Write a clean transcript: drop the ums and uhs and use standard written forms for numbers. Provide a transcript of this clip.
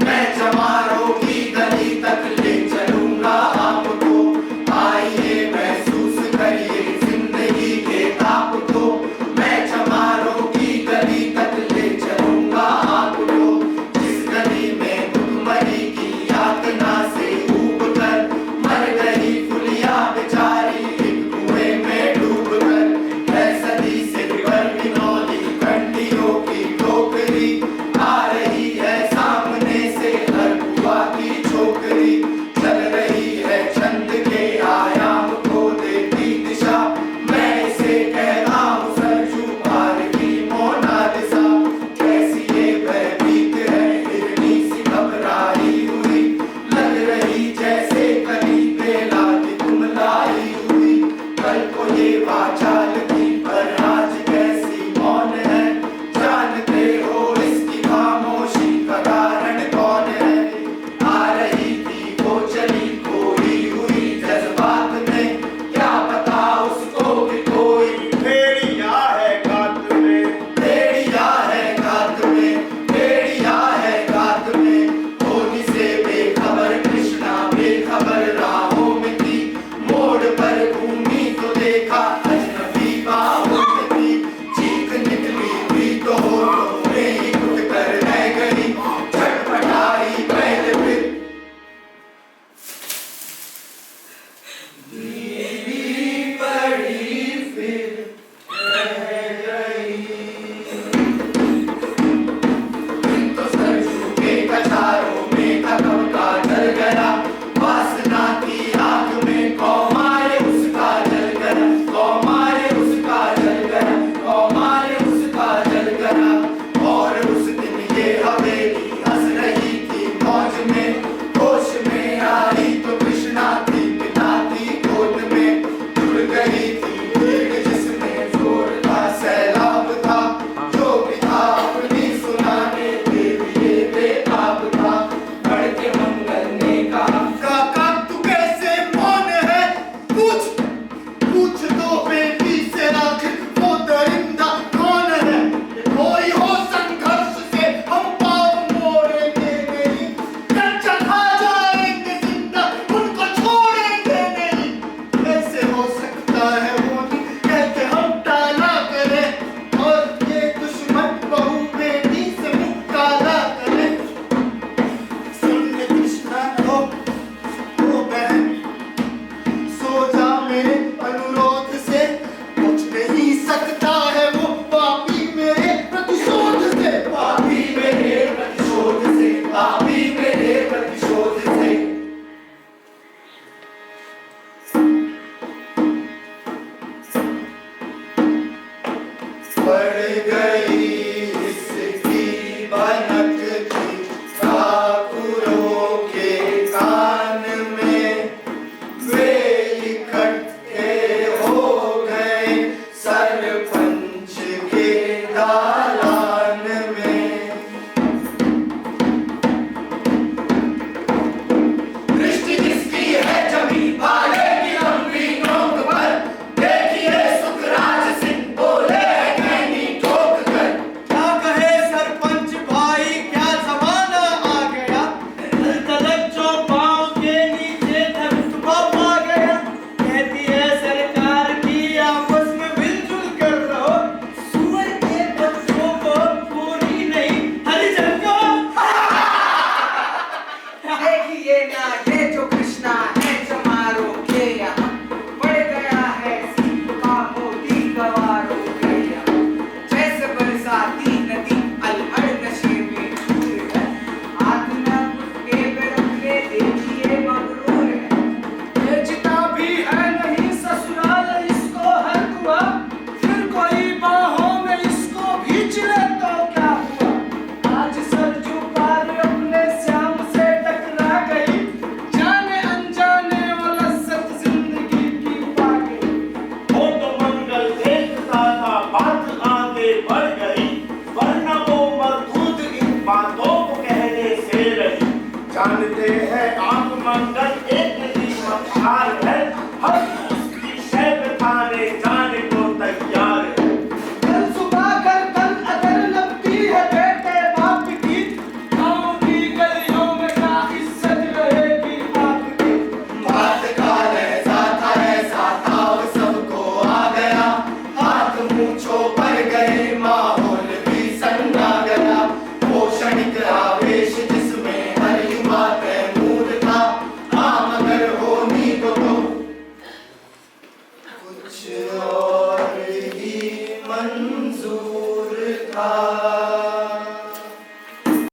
मैं चमारों की गली तक ले चलूंगा आपको। आइए महसूस करिए जिंदगी के ताप को, मैं चमारों की गली तक ले चलूंगा आपको। जिस गली में भुखमरी की यातना से ऊब कर मर गई फुलिया बेचारी एक कुएं में डूब कर। है सदी से बरगिनौली घंटियों की टोकरी, आ रही है सामने से हर बुआ की छोकरी। चल रही है छंद के आयाम को देती दिशा, मैं इसे कहता हूँ सरजू पार की मोनालिसा। कैसी ये भयभीत है हिरनी सी घबराई हुई, लग रही जैसे कली बेला की कुमलाई हुई। कल को ये वाचाल थी पर आज कैसी मौन है, जानते हो इसकी खामोशी का कारण कौन है। आ रही थी वो चली खोई हुई जज्बात में, क्या पता उसको कि कोई भेड़िया है गात में, भेड़िया है गात में, भेड़िया है गात में। होली से बेखबर कृष्णा बेखबर राहों में थी, मोड़ पर घूमी तो देखा अजनबी बाहों में थी। चीख निकली भी तो होठों में ही घुट कर रह गई, छटपटाई पहले फिर नीली पड़ी फिर रह गई। तो सरजू के कछारों में कदम का जल गया, वासना की आग में कौमारे उसका जल गया, कौमारे उसका जल गया, कौमारे उसका जल गया। और उस दिन ये हवेली हंस रही थी मौज में, होश में आई तो कृष्णा थी पिता की गोद में। जुड़ गई थी भीड़ जिसमें जोर था सैलाब था, जो भी था अपनी सुनाने के लिए बेताब था। बढ़ के मंगल ने कहा काका तू कैसे मौन है, पूछ पूछ दो बेटी से आखिर वो दरिंदा कौन है। कोई हो संघर्ष से हम पाँव मोड़ेंगे नहीं, कच्चा खा जाएंगे जिंदा उनको छोड़ेंगे नहीं। कैसे हो सकता है वो दिन कहते हम टाला करें, और ये दुश्मन बहू बेटी से मुँह काला करें। सुन ले कृष्णा ओ बहन, सो जा मेरे अनुरोध से, कुछ नहीं सकता है वो पापी मेरे प्रतिशोध से, पापी मेरे प्रतिशोध से, पापी मेरे प्रतिशोध से। बढ़ गई इसकी भनक थी ठाकुरों के कान में, वे इकट्ठे हो गए सरपंच के दालान में। दृष्टि जिसकी है जमी भालेगी लंबी नोक पर, देखिए सुखराज सिंह बोले है कहनी ठोक कर। क्या कहे सरपंच भाई क्या जमाना आ गया, तलक जो पाँव के नीचे धरुतबा आ गया। कहती है सरकार की आपस में मिलजुल कर रहो, सुअर के बच्चों को पूरी नहीं हरिजन को। देखिए ना ये जो कृष्णा है चमारों के यहाँ, बढ़ गया है सीप का मोती गवारों के यहाँ। जैसे बरसाती नदी अलहड़ नशे में चूर है, हाथ न उसके पे रख ले देखिए मगरूर है। बेचता भी है नहीं ससुराल इसको हर कुआ, फिर कोई बाहों में इसको भींच ले तो क्या हुआ। आज सरजू पार अपने श्याम से टकरा गई, जाने अनजाने वो लज्जत जिंदगी की पा गई। वो तो मंगल देखता था बात आगे बढ़ गई, वरना वो मरदूत इन बातों को कहने से रही। जानते हैं आप मंगल